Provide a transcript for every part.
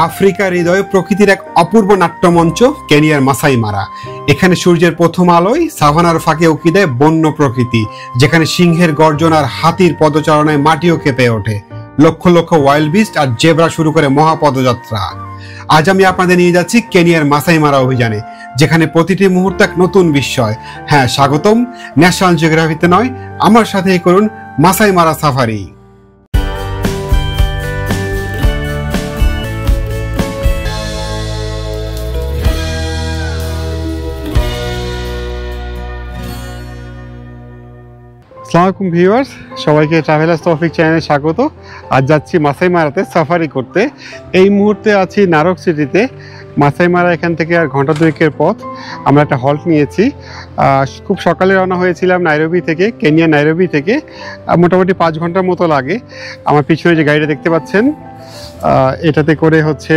আফ্রিকার হৃদয়ে প্রকৃতির এক অপূর্ব নাট্যমঞ্চ কেনিয়ার মাসাই মারা। এখানে সূর্যের প্রথম আলোয় সাভানার ফাঁকে উকি দেয় বন্য প্রকৃতি, যেখানে সিংহের গর্জন আর হাতির পদচারণায় মাটিও কেঁপে ওঠে। লক্ষ লক্ষ ওয়াইল্ড বিস্ট আর জেব্রা শুরু করে মহাপদযাত্রা। আজ আমি আপনাদের নিয়ে যাচ্ছি কেনিয়ার মাসাই মারা অভিযানে, যেখানে প্রতিটি মুহূর্ত এক নতুন বিস্ময়। হ্যাঁ, স্বাগতম ন্যাশনাল জিওগ্রাফিতে নয়, আমার সাথেই করুন মাসাই মারা সাফারি। আসসালামু আলাইকুম ভিউয়ার্স, সবাইকে ট্রাভেলার্স তৌফিক চ্যানেলে স্বাগত। আজ যাচ্ছি মাসাই মারাতে সাফারি করতে। এই মুহূর্তে আছি নারক সিটিতে। মাসাই মারা এখান থেকে আর ঘন্টা দুয়েকের পথ। আমরা একটা হল্ট নিয়েছি। খুব সকালে রওনা হয়েছিলাম নাইরোবি থেকে, কেনিয়া নাইরোবি থেকে। মোটামুটি 5 ঘন্টার মতো লাগে। আমার পিছনে যে গাড়িটা দেখতে পাচ্ছেন, এটাতে করে হচ্ছে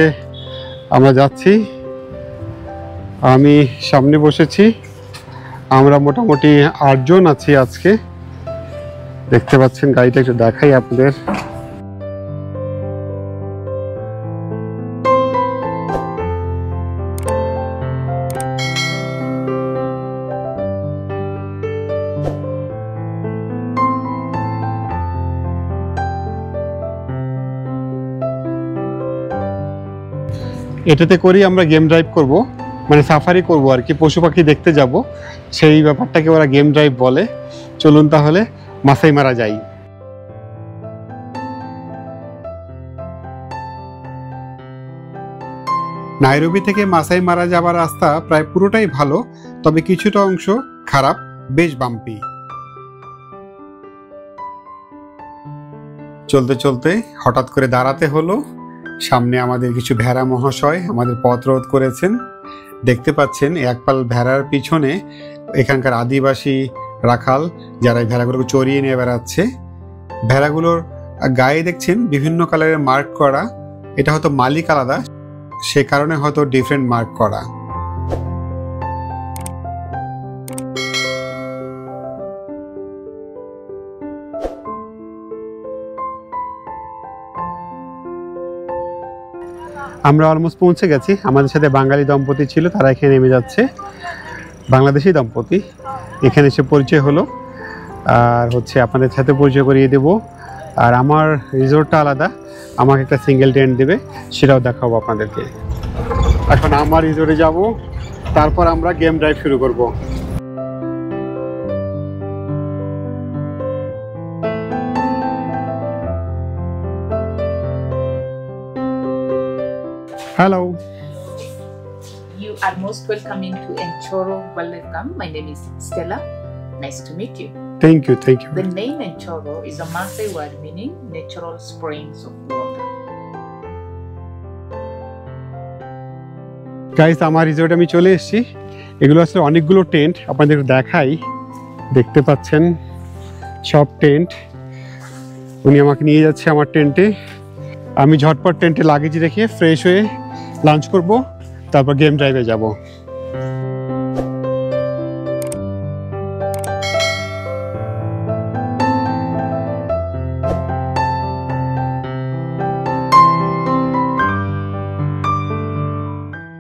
আমরা যাচ্ছি। আমি সামনে বসেছি। আমরা মোটামুটি 8 জন আছি আজকে। দেখতে পাচ্ছেন গাড়িটা, একটু দেখাই আপনাদের। এটাতে করেই আমরা গেম ড্রাইভ করব, মানে সাফারি করব আর কি, পশু পাখি দেখতে যাব। সেই ব্যাপারটাকে ওরা গেম ড্রাইভ বলে। চলুন তাহলে মাসাই মারা যাই। নাইরোবি থেকে মাসাই মারা যাবার রাস্তা প্রায় পুরোটাই ভালো, তবে কিছুটা অংশ খারাপ, বেশ বাম্পি। চলতে চলতে হঠাৎ করে দাঁড়াতে হলো। সামনে আমাদের কিছু ভেড়া মহাশয় আমাদের পথ রোধ করেছেন। দেখতে পাচ্ছেন একপাল ভেড়ার পিছনে এখানকার আদিবাসী রাখাল, যারা এই ভেড়াগুলোকে চড়িয়ে নিয়ে বেড়াচ্ছে। ভেড়াগুলোর গায়ে দেখছেন বিভিন্ন কালারের মার্ক করা। এটা হয়তো মালিক আলাদা, সে কারণে হয়তো ডিফারেন্ট মার্ক করা। আমরা অলমোস্ট পৌঁছে গেছি। আমাদের সাথে বাঙালি দম্পতি ছিল, তারা এখানে নেমে যাচ্ছে। বাংলাদেশি দম্পতি এখানে এসে পরিচয় হলো, আর হচ্ছে আপনাদের সাথে পরিচয় করিয়ে দেব। আর আমার রিসোর্টটা আলাদা, আমাকে একটা সিঙ্গেল টেন্ট দেবে, সেটাও দেখাবো আপনাদেরকে। এখন আমার রিসোর্টে যাব, তারপর আমরা গেম ড্রাইভ শুরু করব। Hello. You are most welcome to Enchoro Wildlife Camp. My name is Stella. Nice to meet you. Thank you, thank you. The name Enchoro is a Maasai word meaning natural springs of water. Guys, আমার রিসোর্টে আমি চলে এসেছি। এগুলো আসলে অনেকগুলো tent, আপনাদের দেখাই। দেখতে পাচ্ছেন সব টেন্ট। উনি আমাকে নিয়ে যাচ্ছে আমার টেন্টে। আমি ঝটপট টেন্টে লাগেজ রেখে ফ্রেশ হয়ে লাঞ্চ করব, তারপর গেম ড্রাইভে যাব।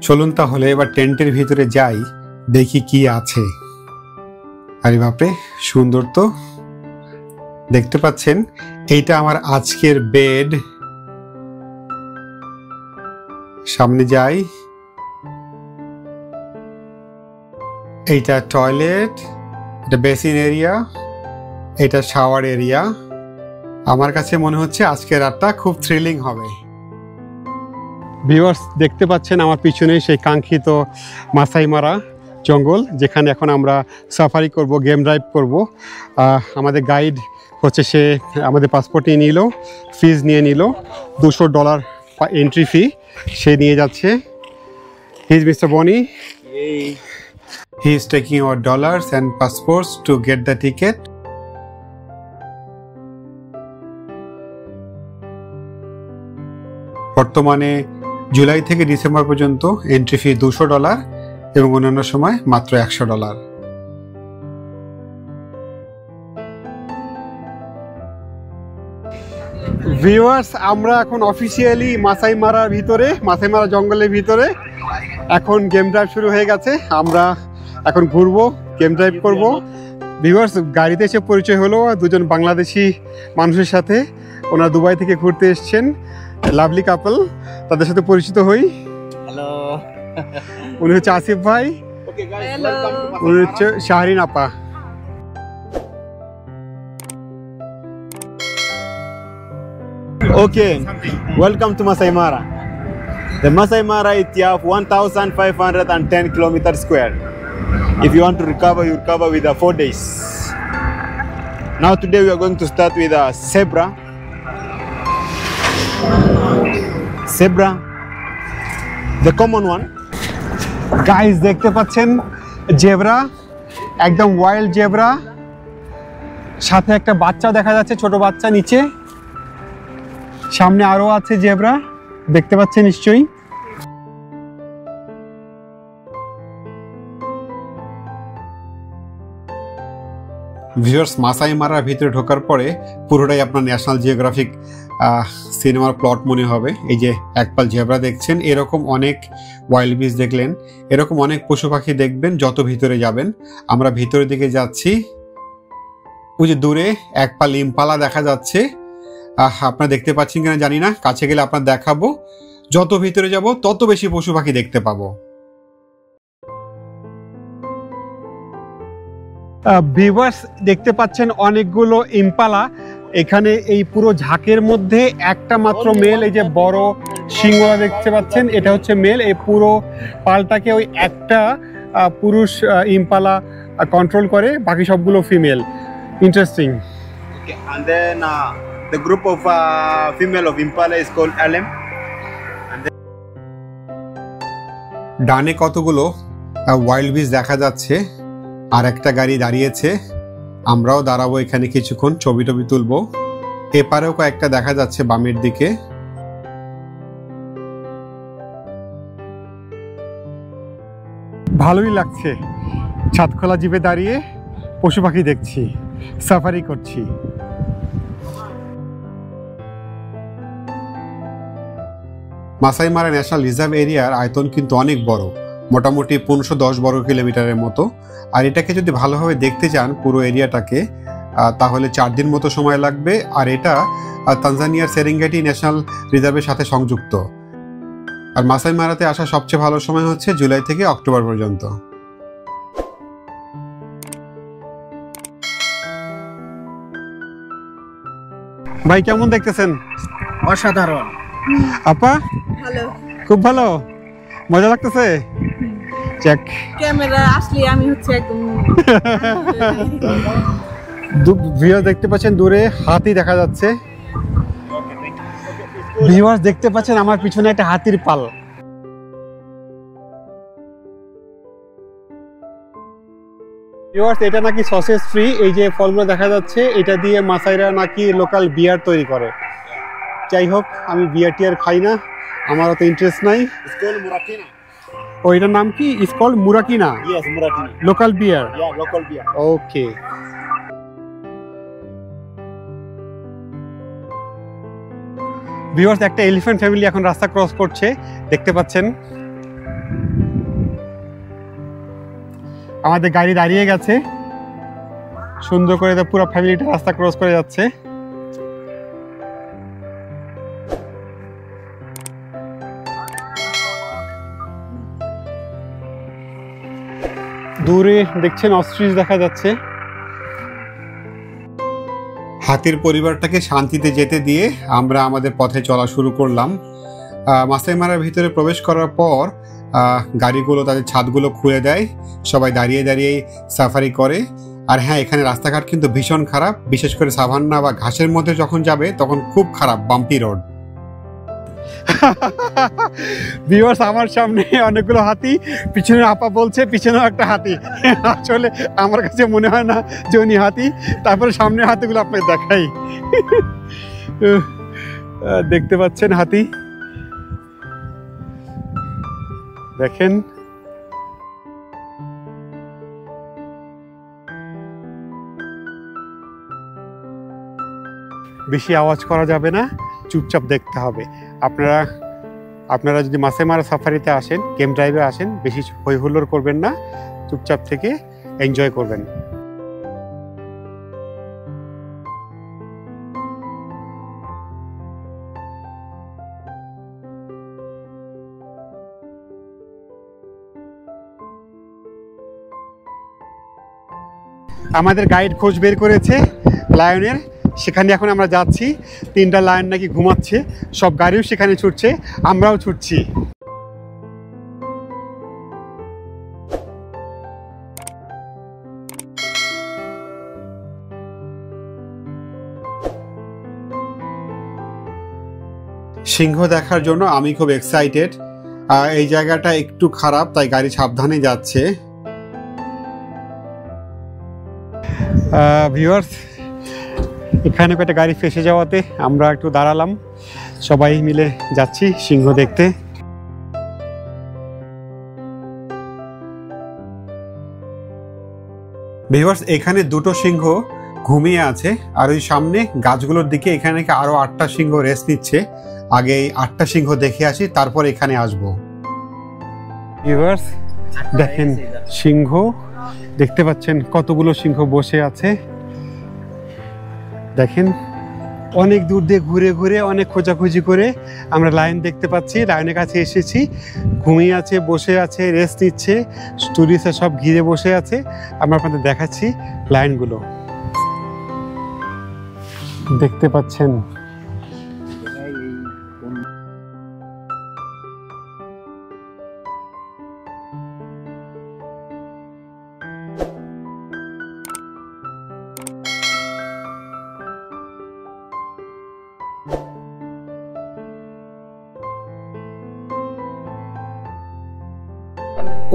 চলুন তাহলে এবার টেন্টের ভিতরে যাই, দেখি কি আছে। আরে বাপরে, সুন্দর তো। দেখতে পাচ্ছেন এইটা আমার আজকের বেড। সামনে যাই। এইটা টয়লেট, এটা বেসিন এরিয়া, এটা শাওয়ার এরিয়া। আমার কাছে মনে হচ্ছে আজকের রাতটা খুব থ্রিলিং হবে। ভিউয়ার্স, দেখতে পাচ্ছেন আমার পিছনে সেই কাঙ্ক্ষিত মাসাই মারা জঙ্গল, যেখানে এখন আমরা সাফারি করব, গেম ড্রাইভ করব। আমাদের গাইড হচ্ছে, সে আমাদের পাসপোর্ট নিয়ে নিল, ফিজ নিয়ে নিল, $200 এন্ট্রি ফি সে নিয়ে যাচ্ছে। হি ইজ মিস্টার বনি। He is taking our dollars and passports to get the ticket. বর্তমানে জুলাই থেকে ডিসেম্বর পর্যন্ত এন্ট্রি ফি $200 এবং অন্যান্য সময় মাত্র $100। ভিউয়ার্স, আমরা এখন অফিসিয়ালি মাসাই মারার ভিতরে, মাসাই মারা জঙ্গলের ভিতরে। এখন গেম ড্রাইভ শুরু হয়ে গেছে। আমরা এখন ঘুরবো, গেম ড্রাইভ করব। ভিউয়ার্স, গাড়িতে এসে পরিচয় হলো দুজন বাংলাদেশি মানুষের সাথে। ওনারা দুবাই থেকে ঘুরতে এসেছেন, লাভলি কাপল। তাদের সাথে পরিচিত হই। হ্যালো। উনি হচ্ছে আসিফ ভাই, উনি হচ্ছে শাহরিন আপা। Okay, welcome to Masai Mara. The Masai Mara is of 1,510 kilometers square. If you want to recover, you recover with 4 days. Now today we are going to start with a zebra. Zebra, the common one. Guys, দেখতে পাচ্ছেন zebra, একদম wild zebra. সাথে একটা বাচ্চা দেখা যাচ্ছে, ছোট বাচ্চা নিচে। সামনে আরো আছে জেব্রা, দেখতে পাচ্ছেন নিশ্চয়ই। ভিউয়ার্স, মাসাই মারার ভিতরে ঢোকার পরে পুরোটাই আপনার ন্যাশনাল জিওগ্রাফিক সিনেমার প্লট মনে হবে। এই যে একপাল জেব্রা দেখছেন, এরকম অনেক ওয়াইল্ড বিস্ট দেখলেন, এরকম অনেক পশু পাখি দেখবেন যত ভিতরে যাবেন। আমরা ভিতরের দিকে যাচ্ছি। ওই যে দূরে একপাল ইম্পালা দেখা যাচ্ছে, আপনারা দেখতে পাচ্ছেন কিনা জানি না, কাছে গেলে আপনার দেখাবো। যত ভিতরে যাব তত বেশি পশু পাখি দেখতে পাবো। ভিউয়ার্স, দেখতে পাচ্ছেন অনেকগুলো ইম্পালা। এখানে এই পুরো ঝাঁকের মধ্যে একটা মাত্র মেল, এই যে বড় সিংহলা দেখতে পাচ্ছেন, এটা হচ্ছে মেল। এই পুরো পালটাকে ওই একটা পুরুষ ইম্পালা কন্ট্রোল করে, বাকি সবগুলো female. Interesting. Okay, and then the group of female of Impala is called Alem. ডানে কতগুলো ওয়াইল্ড বিস্ট দেখা যাচ্ছে, আর একটা গাড়ি দাঁড়িয়েছে। আমরাও দাঁড়াবো এখানে কিছুক্ষণ, ছবি টবি তুলবো। এপারেও কয়েকটা দেখা যাচ্ছে বামের দিকে। ভালোই লাগছে, ছাদখোলা জিপে দাঁড়িয়ে পশু পাখি দেখছি, সাফারি করছি। মাসাই মারা ন্যাশনাল রিজার্ভ এরিয়ার আয়তন কিন্তু অনেক বড়, মোটামুটি 1510 বর্গ কিলোমিটারের মতো। আর এটাকে যদি ভালোভাবে দেখতে চান পুরো এরিয়াটাকে, তাহলে 4 দিন মতো সময় লাগবে। আর এটা তানজানিয়ার সেরেঙ্গেটি ন্যাশনাল রিজার্ভের সাথে সংযুক্ত। আর মাসাই মারাতে আসার সবচেয়ে ভালো সময় হচ্ছে জুলাই থেকে অক্টোবর পর্যন্ত। ভাই, কেমন দেখতেছেন? অসাধারণ। আপা, ভালো। খুব ভালো, মজা লাগতেছে। চেক ক্যামেরা আসলে আমি হচ্ছে একদম ভিউয়ার্স, দেখতে পাচ্ছেন দূরে হাতি দেখা যাচ্ছে। ভিউয়ার্স, দেখতে পাচ্ছেন আমার পিছনে একটা হাতির পাল। ভিউয়ার্স, এটা নাকি সসেজ ফ্রি। এই যে ফলগুলো দেখা যাচ্ছে, এটা দিয়ে মাসাইরা নাকি লোকাল বিয়ার তৈরি করে। যাই হোক, আমি বিয়ার টিয়ার খাই না, আমার অত ইন্টারেস্ট নাই। It's called Murakina. ও, এটার নাম কি? Is called Murakina, Yes, Murakina. Local beer. Yeah, local beer. Okay. Viewers, একটা এলিফ্যান্ট ফ্যামিলি এখন রাস্তা ক্রস করছে, দেখতে পাচ্ছেন। আমাদের গাড়ি দাঁড়িয়ে গেছে, সুন্দর করে পুরো ফ্যামিলিটা রাস্তা ক্রস করে যাচ্ছে। দূরে দেখছেন অস্ট্রিচ দেখা যাচ্ছে। হাতির পরিবারটাকে শান্তিতে যেতে দিয়ে আমরা আমাদের পথে চলা শুরু করলাম। মাসাই মারার ভিতরে প্রবেশ করার পর গাড়িগুলো তাদের ছাদগুলো খুলে দেয়, সবাই দাঁড়িয়ে দাঁড়িয়ে সাফারি করে। আর হ্যাঁ, এখানে রাস্তাঘাট কিন্তু ভীষণ খারাপ, বিশেষ করে সাভান্না বা ঘাসের মধ্যে যখন যাবে তখন খুব খারাপ, বাম্পি রোড। ভিউয়ার্স, আমার সামনে অনেকগুলো হাতি, পিছনে আপা বলছে পিছনেও একটা হাতি। আসলে আমার কাছে মনে হয় না যে উনি হাতি। তারপরে সামনে হাতিগুলো আপনাকে দেখাই। দেখতে পাচ্ছেন হাতি, দেখেন। বেশি আওয়াজ করা যাবে না, চুপচাপ দেখতে হবে। আপনারা যদি মাসাই মারা সাফারিতে আসেন, গেম ড্রাইভে আসেন, বেশি হই হুল্লোড় করবেন না, চুপচাপ থেকে এনজয় করবেন। আমাদের গাইড খোঁজ বের করেছে লায়নের, সেখানে এখন আমরা যাচ্ছি। 3টা লায়ন নাকি ঘুমাচ্ছে, সব গাড়িও সেখানে ছুটছে, আমরাও ছুটছি। সিংহ দেখার জন্য আমি খুব এক্সাইটেড। এই জায়গাটা একটু খারাপ, তাই গাড়ি সাবধানে যাচ্ছে। ভিউয়ার্স, এখানে একটা গাড়ি ফেসে যাওয়াতে আমরা একটু দাঁড়ালাম, সবাই মিলে যাচ্ছি সিংহ দেখতে। ভিউয়ার্স, এখানে 2টো সিংহ ঘুমিয়ে আছে, আর ওই সামনে গাছগুলোর দিকে এখানে আরো 8টা সিংহ রেস্ট নিচ্ছে। আগে এই 8টা সিংহ দেখে আসি, তারপর এখানে আসবো। ভিউয়ার্স দেখেন, সিংহ দেখতে পাচ্ছেন, কতগুলো সিংহ বসে আছে। দেখেন, অনেক দূর দিয়ে ঘুরে ঘুরে অনেক খোঁজাখুঁজি করে আমরা লায়ন দেখতে পাচ্ছি। লায়নের কাছে এসেছি, ঘুমিয়ে আছে, বসে আছে, রেস্ট নিচ্ছে, টুরিস্টরা সব ঘিরে বসে আছে। আমরা আপনাদের দেখাচ্ছি লায়নগুলো, দেখতে পাচ্ছেন।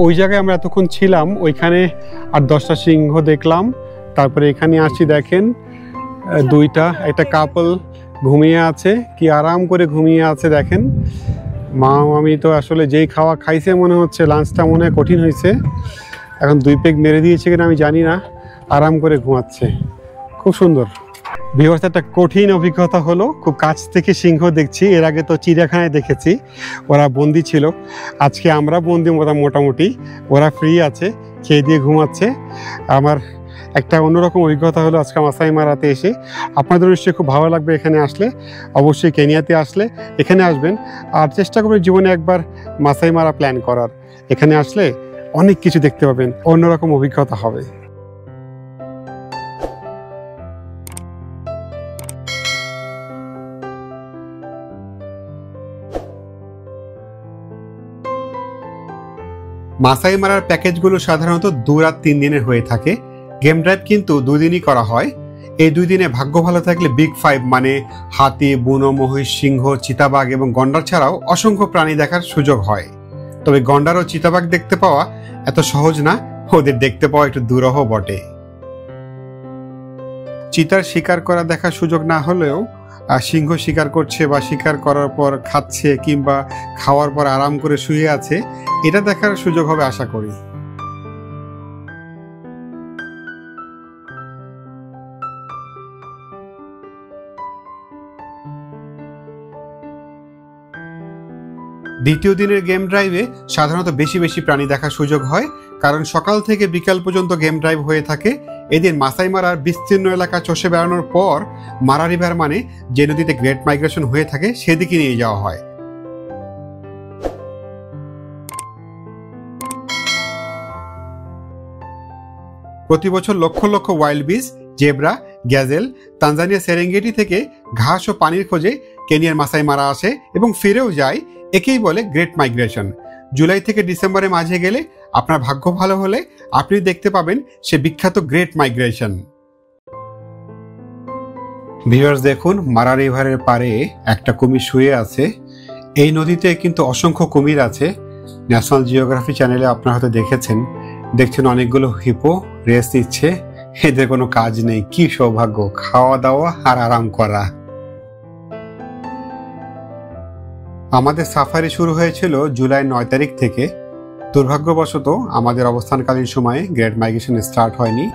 ওই জায়গায় আমরা এতক্ষণ ছিলাম, ওইখানে 8-10টা সিংহ দেখলাম। তারপরে এখানে আসি, দেখেন 2টা, একটা কাপল ঘুমিয়ে আছে, কি আরাম করে ঘুমিয়ে আছে। দেখেন, মা আমি তো আসলে যেই খাওয়া খাইছে মনে হচ্ছে লাঞ্চটা মনে হয় কঠিন হয়েছে, এখন 2 পেগ মেরে দিয়েছে কিনা আমি জানি না, আরাম করে ঘুমাচ্ছে, খুব সুন্দর। ভিউয়ার্স, একটা কঠিন অভিজ্ঞতা হলো, খুব কাছ থেকে সিংহ দেখছি। এর আগে তো চিড়িয়াখানায় দেখেছি, ওরা বন্দি ছিল। আজকে আমরা বন্দি মোটামুটি, ওরা ফ্রি আছে, খেয়ে দিয়ে ঘুমাচ্ছে। আমার একটা অন্যরকম অভিজ্ঞতা হলো আজকে মাসাই মারাতে এসে। আপনাদের নিশ্চয়ই খুব ভালো লাগবে এখানে আসলে। অবশ্যই কেনিয়াতে আসলে এখানে আসবেন, আর চেষ্টা করবেন জীবনে একবার মাসাই মারা প্ল্যান করার। এখানে আসলে অনেক কিছু দেখতে পাবেন, অন্যরকম অভিজ্ঞতা হবে। মাসাই মারার প্যাকেজগুলো সাধারণত 2 রাত 3 দিনের হয়ে থাকে। গেম ড্রাইভ কিন্তু 2 দিনই করা হয়। এই 2 দিনে ভাগ্য ভালো থাকলে বিগ 5 মানে হাতি, বুনো মহিষ, সিংহ, চিতাবাঘ এবং গন্ডার ছাড়াও অসংখ্য প্রাণী দেখার সুযোগ হয়। তবে গন্ডার ও চিতাবাঘ দেখতে পাওয়া এত সহজ না, ওদের দেখতে পাওয়া একটু দুরূহ বটে। চিতার শিকার করা দেখার সুযোগ না হলেও সিংহ শিকার করছে বা শিকার করার পর খাচ্ছে কিংবা খাওয়ার পর আরাম করে শুয়ে আছে, এটা দেখার সুযোগ হবে আশা করি। দ্বিতীয় দিনের গেম ড্রাইভে সাধারণত বেশি প্রাণী দেখার সুযোগ হয়, কারণ সকাল থেকে বিকাল পর্যন্ত গেম ড্রাইভ হয়ে থাকে। এদিন মাসাই মারার বিস্তীর্ণ এলাকা চষে বেড়ানোর পর মারা রিভার মানে যে নদীতে গ্রেট মাইগ্রেশন হয়ে থাকে সেদিকে নিয়ে যাওয়া হয়। প্রতি বছর লক্ষ লক্ষ ওয়াইল্ড বিস, জেব্রা, গ্যাজেল তানজানিয়া সেরেঙ্গেটি থেকে ঘাস ও পানির খোঁজে কেনিয়ার মাসাই মারা আসে এবং ফিরেও যায়। একেই বলে গ্রেট মাইগ্রেশন। জুলাই থেকে ডিসেম্বরের মাঝে গেলে আপনার ভাগ্য ভালো হলে আপনি দেখতে পাবেন সে বিখ্যাত গ্রেট মাইগ্রেশন। ভিউয়ার্স দেখুন, মারা রিভারের পাড়ে একটা কুমির শুয়ে আছে। এই নদীতে কিন্তু অসংখ্য কুমির আছে। ন্যাশনাল জিওগ্রাফি চ্যানেলে আপনারা হয়তো দেখছেন অনেকগুলো হিপো রেস্ট নিচ্ছে। এদের কোনো কাজ নেই, কি সৌভাগ্য, খাওয়া দাওয়া আর আরাম করা। আমাদের সাফারি শুরু হয়েছিল জুলাই 9 তারিখ থেকে। দুর্ভাগ্যবশত আমাদের অবস্থানকালীন সময়ে গ্রেট মাইগ্রেশন স্টার্ট হয়নি।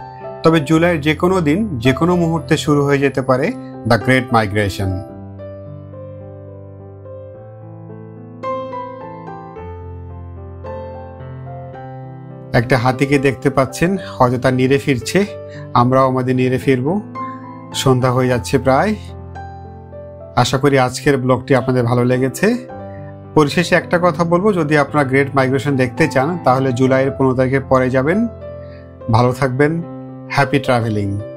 তবে জুলাইয়ের যে কোনো দিন যে কোনো মুহূর্তে শুরু হয়ে যেতে পারে দ্য গ্রেট মাইগ্রেশন। একটা হাতিকে দেখতে পাচ্ছেন, হয়তো তার নিরে ফিরছে, আমরাও আমাদের নিরে ফিরব। সন্ধ্যা হয়ে যাচ্ছে প্রায়। আশা করি আজকের ব্লগটি আপনাদের ভালো লেগেছে। পরিশেষে একটা কথা বলবো, যদি আপনারা গ্রেট মাইগ্রেশন দেখতে চান তাহলে জুলাইয়ের 15 তারিখের পরে যাবেন। ভালো থাকবেন, হ্যাপি ট্রাভেলিং।